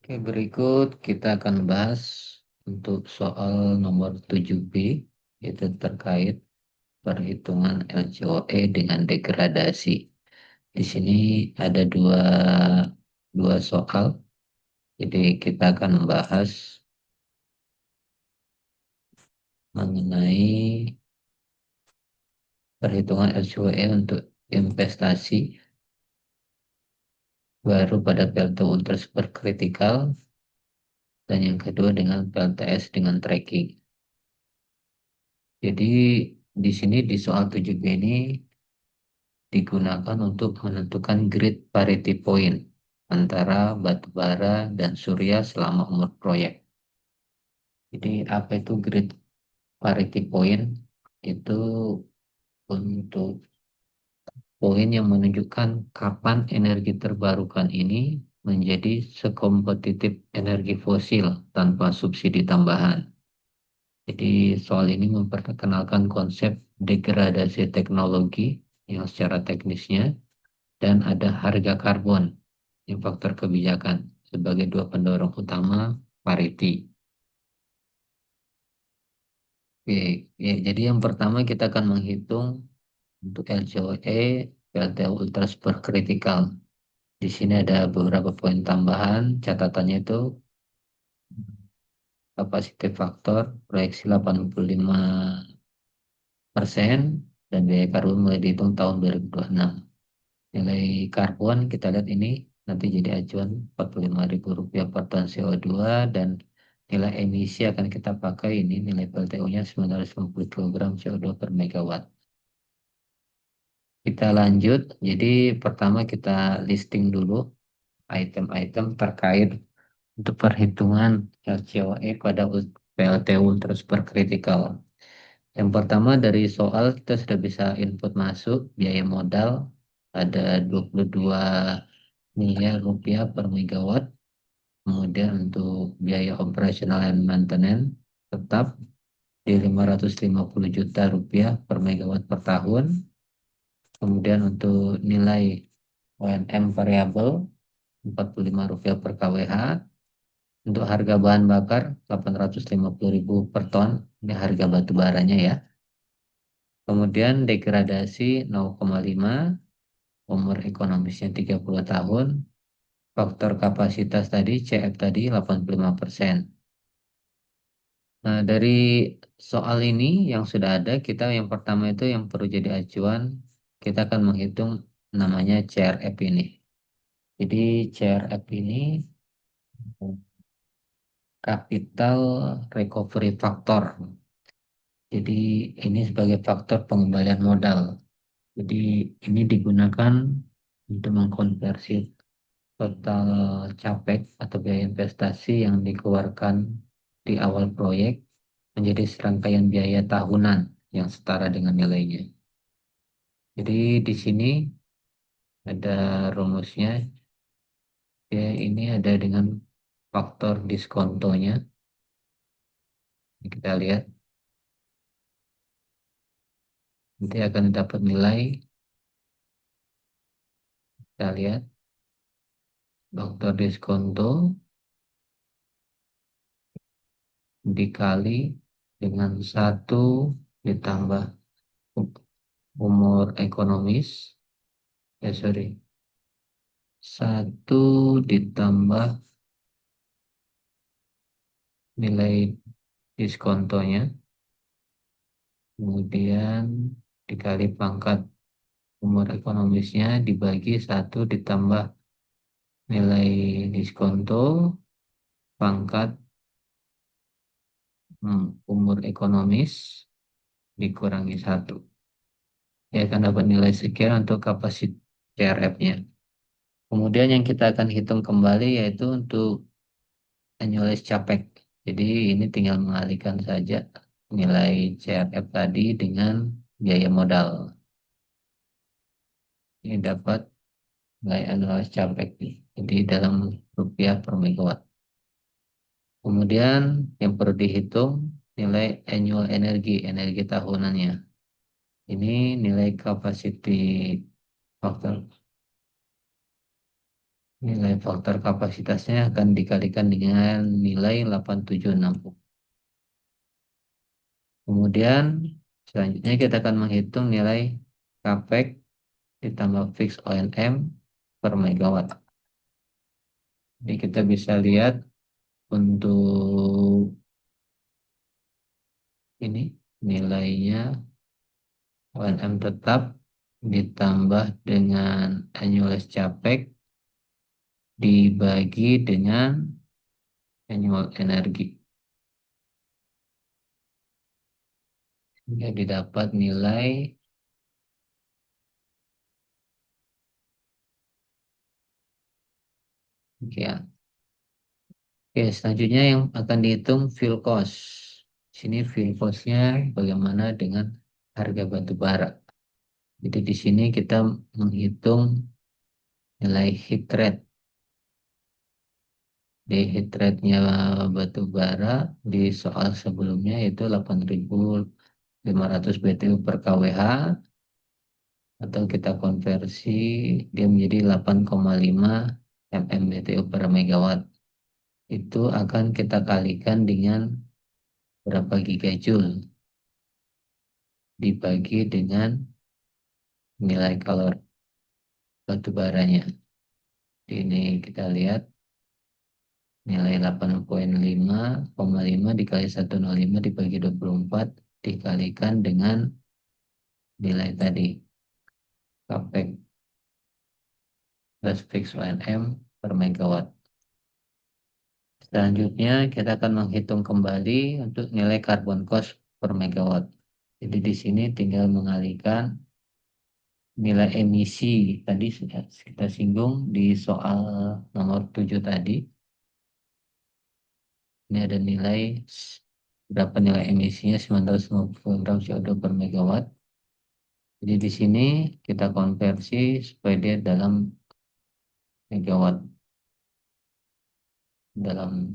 Oke, berikut kita akan bahas untuk soal nomor 7B, yaitu terkait perhitungan LCOE dengan degradasi. Di sini ada dua soal, jadi kita akan membahas mengenai perhitungan LCOE untuk investasi baru pada PLTU ultra superkritikal, dan yang kedua dengan PLTS dengan tracking. Jadi di sini di soal 7B ini digunakan untuk menentukan grid parity point antara batu bara dan surya selama umur proyek. Jadi apa itu grid parity point? Itu untuk poin yang menunjukkan kapan energi terbarukan ini menjadi sekompetitif energi fosil tanpa subsidi tambahan. Jadi soal ini memperkenalkan konsep degradasi teknologi yang secara teknisnya dan ada harga karbon yang faktor kebijakan sebagai dua pendorong utama parity. Oke, ya, jadi yang pertama kita akan menghitung untuk LCOE PLTU ultra superkritikal. Di sini ada beberapa poin tambahan. Catatannya itu kapasitif faktor proyeksi 85% dan biaya karbon mulai dihitung tahun 2026. Nilai karbon kita lihat ini nanti jadi acuan Rp45.000 per ton CO2 dan nilai emisi akan kita pakai ini nilai PLTU-nya 950 kg CO2 per megawatt. Kita lanjut, jadi pertama kita listing dulu item-item terkait untuk perhitungan LCOE pada PLTU terus superkritikal. Yang pertama dari soal kita sudah bisa input masuk biaya modal ada 22 miliar rupiah per megawatt. Kemudian untuk biaya operasional dan maintenance tetap di 550 juta rupiah per megawatt per tahun. Kemudian untuk nilai ONM variabel 45 rupiah per kWh. Untuk harga bahan bakar 850.000 per ton. Ini harga batu baranya ya. Kemudian degradasi 0,5, umur ekonomisnya 30 tahun, faktor kapasitas tadi, CF tadi 85%. Nah, dari soal ini yang sudah ada, kita yang pertama itu yang perlu jadi acuan, kita akan menghitung namanya CRF ini. Jadi CRF ini capital recovery factor. Jadi ini sebagai faktor pengembalian modal. Jadi ini digunakan untuk mengkonversi total capek atau biaya investasi yang dikeluarkan di awal proyek menjadi serangkaian biaya tahunan yang setara dengan nilainya. Jadi di sini ada rumusnya, ya ini ada dengan faktor diskontonya. Ini kita lihat, nanti akan dapat nilai, kita lihat faktor diskonto dikali dengan 1 ditambah umur ekonomis, sorry, 1 ditambah nilai diskontonya, kemudian dikali pangkat umur ekonomisnya dibagi 1 ditambah nilai diskonto pangkat umur ekonomis dikurangi 1. Ya akan dapat nilai sekian untuk kapasitas CRF-nya. Kemudian yang kita akan hitung kembali yaitu untuk annualized capek. Jadi ini tinggal mengalihkan saja nilai CRF tadi dengan biaya modal. Ini dapat nilai annualized capek. Jadi dalam rupiah per megawatt. Kemudian yang perlu dihitung nilai annual energi tahunannya. Ini nilai capacity factor. Nilai faktor kapasitasnya akan dikalikan dengan nilai 8760. Kemudian selanjutnya kita akan menghitung nilai capex ditambah fix O&M per megawatt. Jadi kita bisa lihat untuk ini nilainya O&M tetap ditambah dengan annual capex dibagi dengan annual energi. Jadi dapat nilai sekian. Oke, selanjutnya yang akan dihitung fuel cost. Sini fuel cost-nya bagaimana dengan harga batu bara. Jadi di sini kita menghitung nilai heat rate. Di heat rate-nya batu bara di soal sebelumnya itu 8.500 BTU per kWh, atau kita konversi dia menjadi 8,5 MMBTU per megawatt. Itu akan kita kalikan dengan berapa gigajoule dibagi dengan nilai kalori batu baranya. Ini kita lihat nilai 8,5 dikali 105 dibagi 24 dikalikan dengan nilai tadi capex plus fix O&M per megawatt. Selanjutnya kita akan menghitung kembali untuk nilai carbon cost per megawatt. Jadi di sini tinggal mengalihkan nilai emisi tadi sudah kita singgung di soal nomor 7 tadi. Ini ada nilai berapa nilai emisinya 950 gram CO2 per megawatt. Jadi di sini kita konversi supaya dia dalam megawatt. Dalam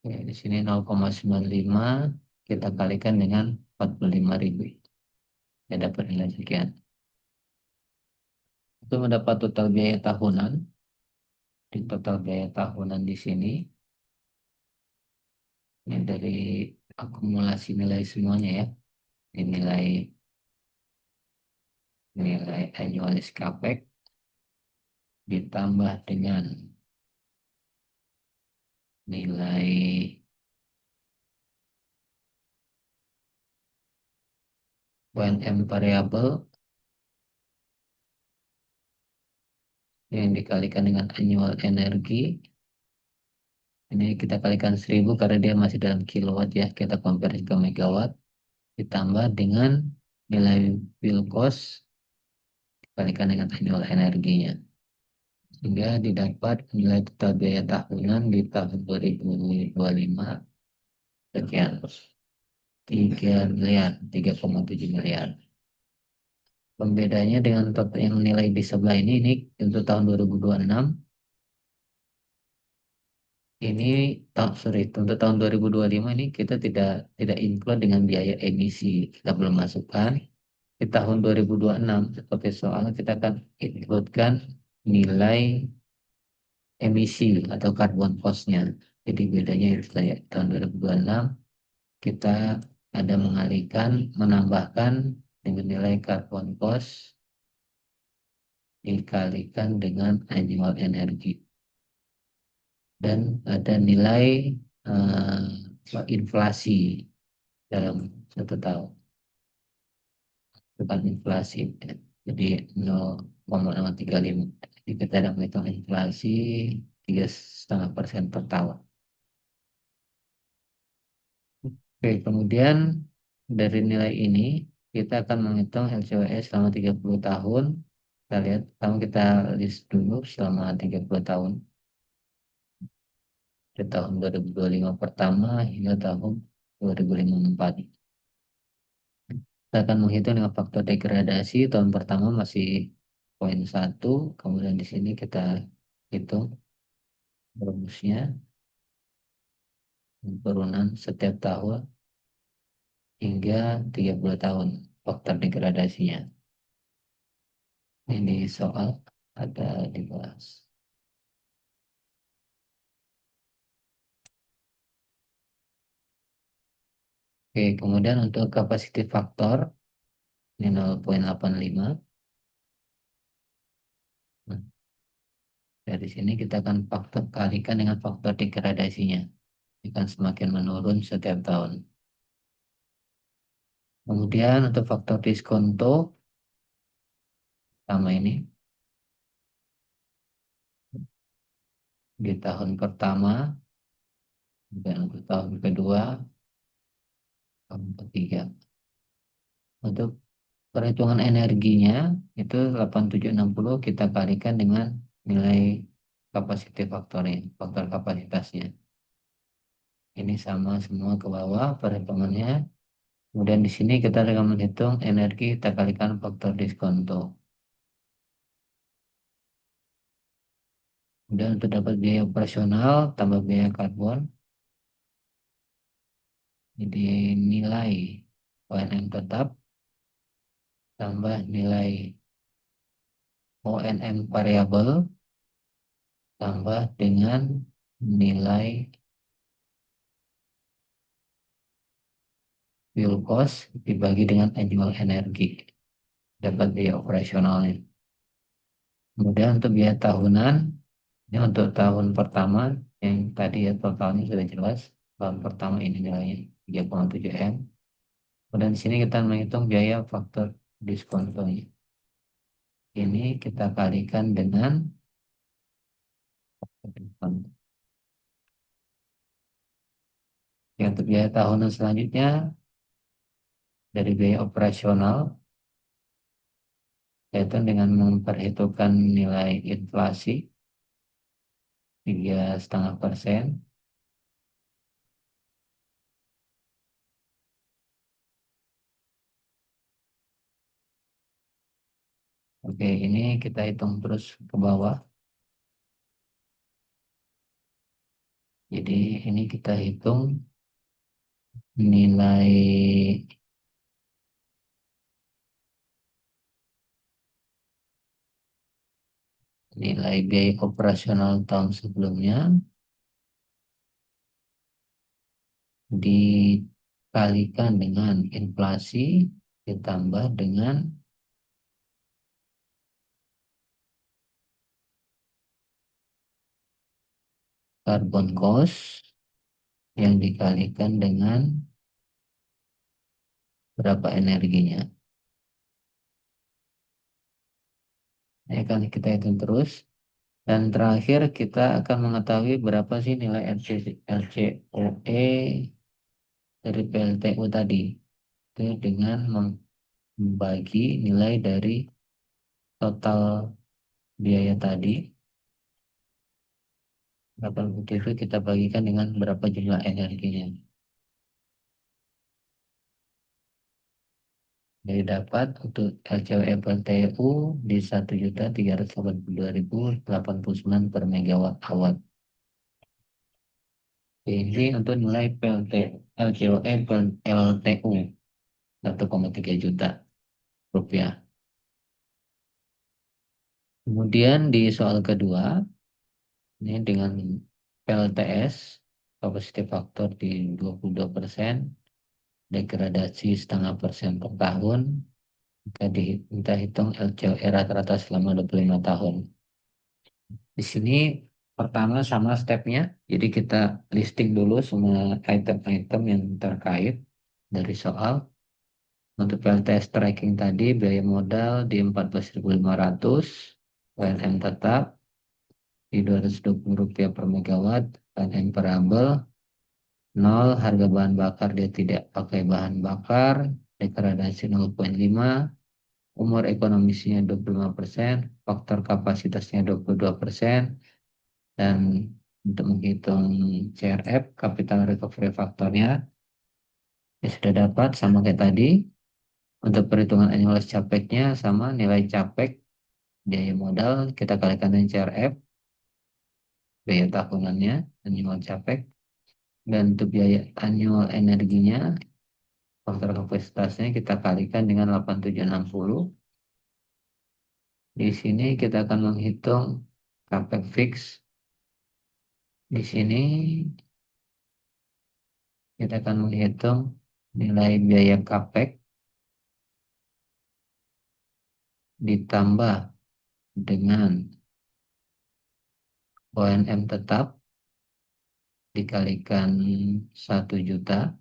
ya, di sini 0,95 kita kalikan dengan 45.000. Ya dapat nilai sekian. Itu mendapat total biaya tahunan. Di total biaya tahunan di sini ini dari akumulasi nilai semuanya ya. Ini nilai annualis capex ditambah dengan nilai O&M variabel yang dikalikan dengan annual energi. Ini kita kalikan 1000 karena dia masih dalam kilowatt ya. Kita konversi ke megawatt. Ditambah dengan nilai fuel cost dikalikan dengan annual energinya. Sehingga didapat nilai total biaya tahunan di tahun 2025 sekian. 3 miliar, 3,7 miliar. Pembedanya dengan total yang nilai di sebelah ini untuk tahun 2026 ini untuk tahun 2025 ini kita tidak include dengan biaya emisi, kita belum masukkan. Di tahun 2026 seperti soal kita akan includekan nilai emisi atau carbon cost-nya. Jadi bedanya itu saya tahun 2026 kita ada menambahkan dengan nilai carbon cost dikalikan dengan annual energy. Dan ada nilai inflasi dalam 1 tahun. Bukan inflasi. Jadi 0,035. Jadi kita ada menghitung inflasi 3,5% per tahun. Oke, kemudian dari nilai ini kita akan menghitung LCOE selama 30 tahun. Kita lihat, kita list dulu selama 30 tahun. Dari tahun 2025 pertama hingga tahun 2054. Kita akan menghitung dengan faktor degradasi. Tahun pertama masih 0,1, kemudian di sini kita hitung rumusnya turunan setiap tahun hingga 30 tahun faktor degradasinya. Ini soal. ada dibahas. Oke, kemudian untuk capacity factor ini 0,85. Nah, dari sini kita akan faktor kalikan dengan faktor degradasinya. Ini akan semakin menurun setiap tahun. Kemudian untuk faktor diskonto sama ini di tahun pertama dan untuk tahun kedua, tahun ketiga. Untuk perhitungan energinya itu 8760 kita kalikan dengan nilai capacity faktornya, faktor kapasitasnya. Ini sama semua ke bawah perhitungannya. Kemudian di sini kita akan menghitung energi kita kalikan faktor diskonto. Kemudian untuk dapat biaya operasional tambah biaya karbon, jadi nilai ONM tetap tambah nilai ONM variabel tambah dengan nilai fuel cost dibagi dengan annual energi, dapat biaya operasionalnya. Kemudian untuk biaya tahunan, ini untuk tahun pertama yang tadi ya totalnya sudah jelas. Tahun pertama ini nilainya 3,7 M. Kemudian di sini kita menghitung biaya faktor diskontonya. Ini kita kalikan dengan yang untuk biaya tahunan selanjutnya dari biaya operasional yaitu dengan memperhitungkan nilai inflasi 3,5%. Oke, ini kita hitung terus ke bawah. Jadi ini kita hitung nilai nilai biaya operasional tahun sebelumnya dikalikan dengan inflasi ditambah dengan carbon cost yang dikalikan dengan berapa energinya. Ini akan kita hitung terus. Dan terakhir kita akan mengetahui berapa sih nilai LCOE dari PLTU tadi. Itu dengan membagi nilai dari total biaya tadi. Total bukti itu kita bagikan dengan berapa jumlah energinya. Jadi dapat untuk LCOE PLTU di 1.382.089 per megawatt hour. Ini untuk nilai LCOE PLTU 1,3 juta rupiah. Kemudian di soal kedua, ini dengan PLTS, capacity factor di 22%, degradasi 0,5% per tahun, kita hitung LCOE rata-rata selama 25 tahun. Di sini pertama sama stepnya, jadi kita listing dulu semua item-item yang terkait dari soal. Untuk PLTS tracking tadi, biaya modal di 14.500, UNM tetap di Rp220 per megawatt, UNM variabel, 0, harga bahan bakar dia tidak pakai bahan bakar, degradasi 0,5, umur ekonomisnya 25%, faktor kapasitasnya 22%, dan untuk menghitung CRF, capital recovery faktornya, ya sudah dapat sama kayak tadi. Untuk perhitungan annual capeknya sama nilai capek biaya modal kita kalikan dengan CRF, biaya tahunannya, annual capek, dan untuk biaya annual energinya, faktor kapasitasnya kita kalikan dengan 8760 Di sini kita akan menghitung capex fix. Di sini kita akan menghitung nilai biaya capex ditambah dengan ONM tetap dikalikan 1 juta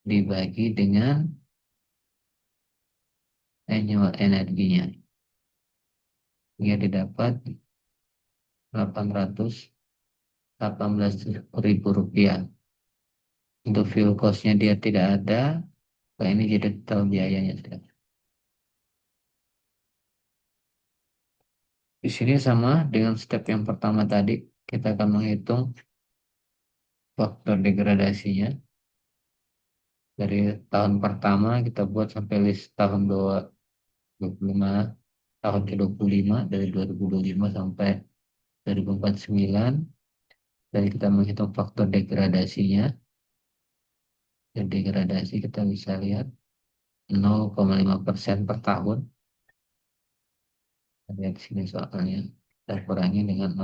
dibagi dengan annual energinya. Dia didapat 818.000 rupiah. Untuk fuel cost-nya dia tidak ada. Nah, ini jadi total biayanya sudah. Di sini sama dengan step yang pertama tadi, kita akan menghitung faktor degradasinya. Dari tahun pertama kita buat sampai list tahun 2025, tahun ke-25 dari 2025 sampai 2049. Dan kita menghitung faktor degradasinya. Dan degradasi kita bisa lihat 0,5% per tahun. Lihat di sini soalnya kita kurangi dengan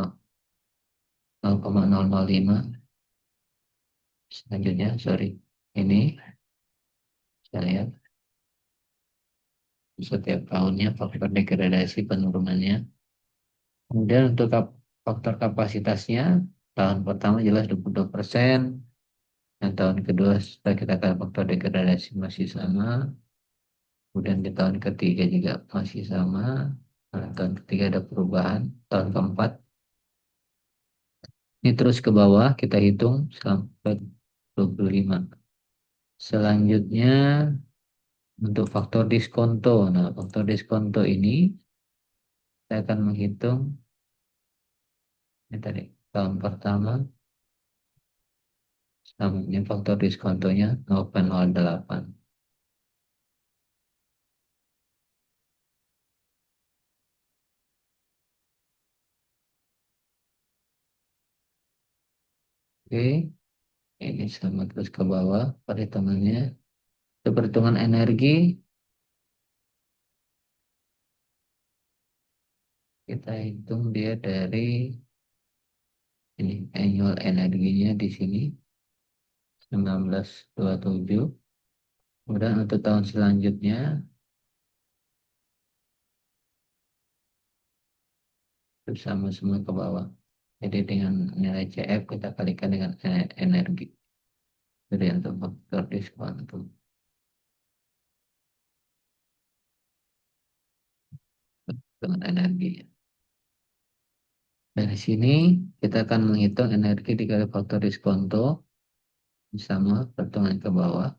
0,005. Selanjutnya, sorry, ini saya lihat setiap tahunnya faktor degradasi penurunannya. Kemudian untuk faktor kapasitasnya, tahun pertama jelas 22%, dan tahun kedua setelah kita kali faktor degradasi masih sama, kemudian di tahun ketiga juga masih sama, nah, tahun ketiga ada perubahan, tahun keempat, ini terus ke bawah kita hitung sampai 25. Selanjutnya untuk faktor diskonto. Nah, faktor diskonto ini saya akan menghitung ini tadi tahun pertama sama faktor diskontonya 0,08. Oke, ini sama terus ke bawah perhitungannya. Untuk perhitungan energi kita hitung dia dari ini annual energinya di sini 1927. Kemudian untuk tahun selanjutnya itu sama semua ke bawah. Jadi dengan nilai CF kita kalikan dengan energi. Jadi untuk faktor diskon itu dengan energi. Dari sini kita akan menghitung energi dikali faktor diskonto sama perhitungan ke bawah.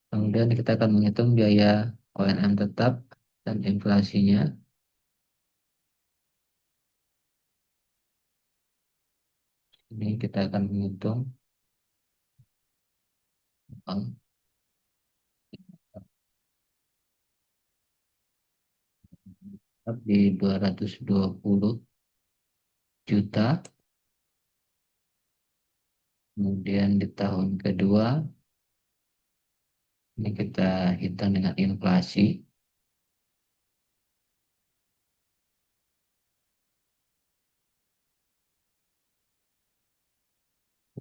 Kemudian kita akan menghitung biaya ONM tetap dan inflasinya. Ini kita akan menghitung uang tetap di 220 juta. Kemudian di tahun kedua ini kita hitung dengan inflasi.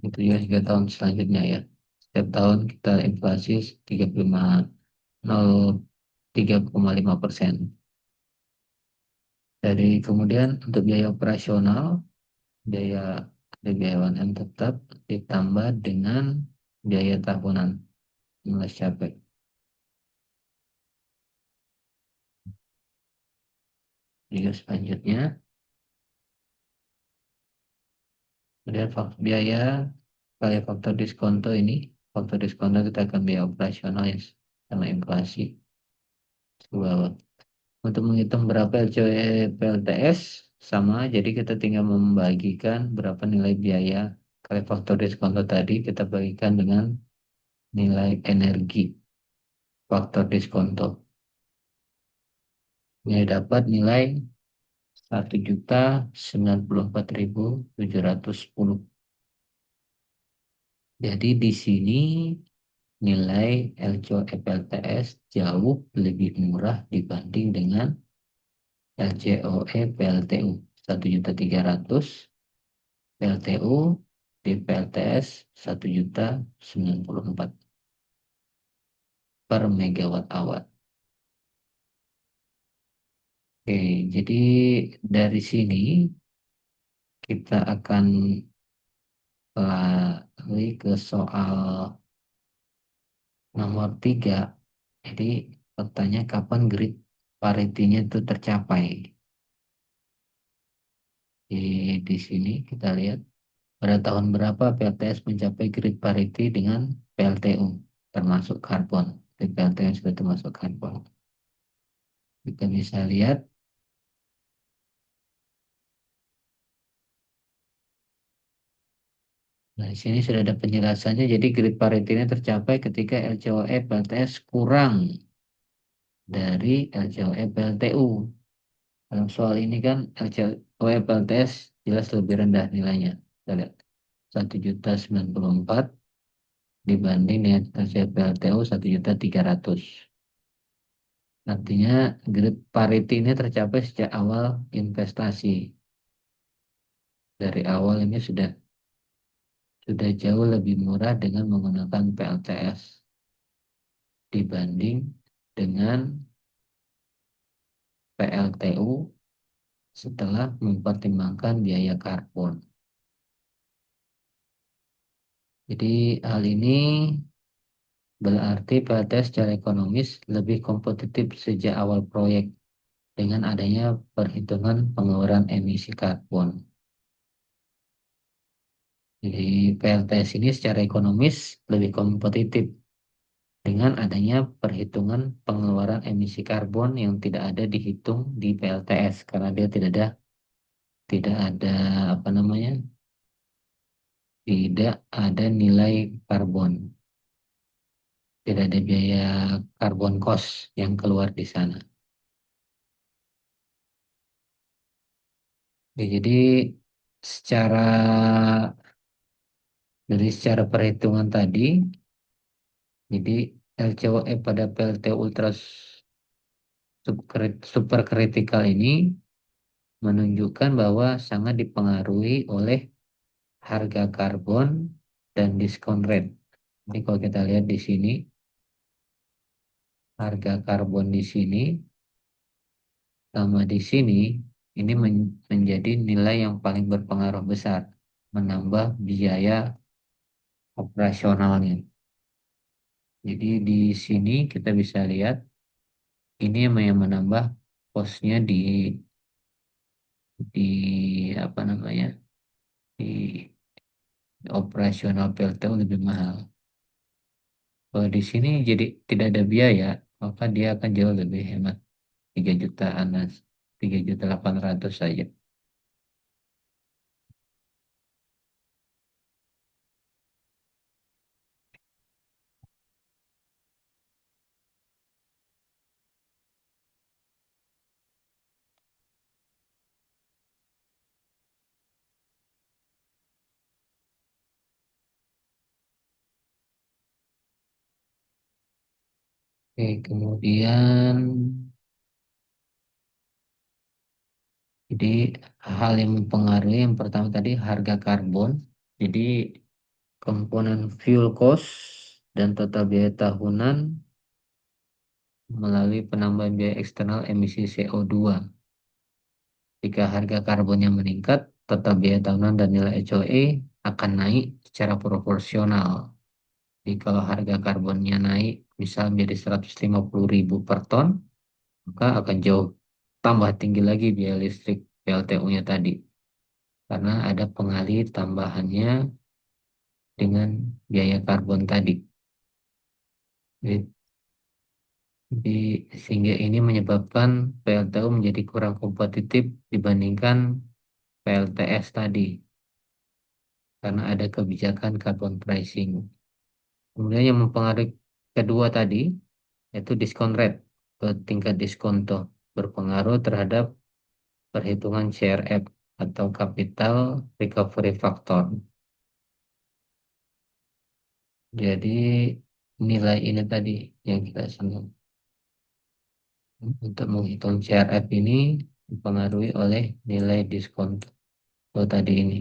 Itu juga hingga tahun selanjutnya ya. Setiap tahun kita inflasi 3,5%. Dari kemudian untuk biaya operasional, biaya biayawan yang tetap ditambah dengan biaya tahunan nilai capek. Juga selanjutnya, kemudian biaya kali faktor diskonto ini, faktor diskonto kita akan biaya operasional ya, sama inflasi ke bawah. Untuk menghitung berapa LCOE PLTS sama, jadi kita tinggal membagikan berapa nilai biaya kali faktor diskonto tadi kita bagikan dengan nilai energi faktor diskonto. Ini dapat nilai 1.094.710. Jadi di sini nilai LCOE PLTS jauh lebih murah dibanding dengan LCOE PLTU 1.300.000, PLTU di PLTS 1.094 per megawatt hour. Oke, jadi dari sini kita akan lari ke soal nomor 3. Jadi bertanya kapan grid parity-nya itu tercapai. Di sini kita lihat pada tahun berapa PLTS mencapai grid parity dengan PLTU termasuk karbon. Di PLTU sudah termasuk karbon. Kita bisa lihat, nah di sini sudah ada penjelasannya. Jadi grid parity ini tercapai ketika LCOE PLTS kurang dari LCOE PLTU. Dalam soal ini kan LCOE PLTS jelas lebih rendah nilainya. Kita lihat 1.094 dibanding dengan LCOE PLTU 1.300.000. Artinya grid parity ini tercapai sejak awal investasi. Dari awal ini sudah jauh lebih murah dengan menggunakan PLTS dibanding dengan PLTU setelah mempertimbangkan biaya karbon. Jadi hal ini berarti PLTS secara ekonomis lebih kompetitif sejak awal proyek dengan adanya perhitungan pengeluaran emisi karbon. Jadi PLTS ini secara ekonomis lebih kompetitif dengan adanya perhitungan pengeluaran emisi karbon yang tidak ada dihitung di PLTS karena dia tidak ada apa namanya, tidak ada nilai karbon, tidak ada biaya karbon cost yang keluar di sana. Oke, jadi secara secara perhitungan tadi, jadi LCOE pada PLT ultra superkritikal ini menunjukkan bahwa sangat dipengaruhi oleh harga karbon dan diskon rate. Jadi kalau kita lihat di sini, harga karbon di sini sama di sini, ini menjadi nilai yang paling berpengaruh besar, menambah biaya operasionalnya. Jadi di sini kita bisa lihat ini yang menambah kosnya di apa namanya, di operasional PLTU lebih mahal. Kalau di sini jadi tidak ada biaya, maka dia akan jauh lebih hemat, 3 jutaan, 3.800.000 saja. Oke, kemudian jadi hal yang mempengaruhi yang pertama tadi harga karbon. Jadi komponen fuel cost dan total biaya tahunan melalui penambahan biaya eksternal emisi CO2. Jika harga karbonnya meningkat, total biaya tahunan dan nilai HOE akan naik secara proporsional. Jadi kalau harga karbonnya naik, misal menjadi 150.000 per ton, maka akan jauh tambah tinggi lagi biaya listrik PLTU-nya tadi. Karena ada pengalih tambahannya dengan biaya karbon tadi. Sehingga ini menyebabkan PLTU menjadi kurang kompetitif dibandingkan PLTS tadi. Karena ada kebijakan carbon pricing. Kemudian yang mempengaruhi kedua tadi, yaitu diskon rate atau tingkat diskonto berpengaruh terhadap perhitungan CRF atau Capital Recovery Factor. Jadi nilai ini tadi yang kita senang. Untuk menghitung CRF ini dipengaruhi oleh nilai diskon tadi ini.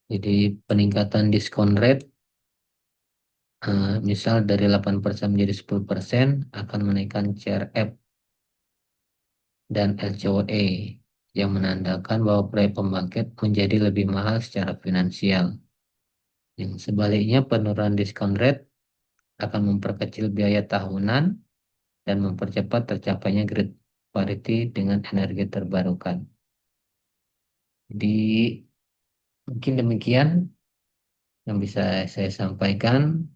Jadi peningkatan diskon rate misal dari 8% menjadi 10% akan menaikkan CRF dan LCOE yang menandakan bahwa proyek pembangkit menjadi lebih mahal secara finansial. Yang sebaliknya penurunan diskon rate akan memperkecil biaya tahunan dan mempercepat tercapainya grid parity dengan energi terbarukan. Jadi mungkin demikian yang bisa saya sampaikan.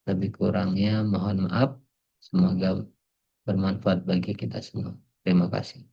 Lebih kurangnya mohon maaf. Semoga bermanfaat bagi kita semua. Terima kasih.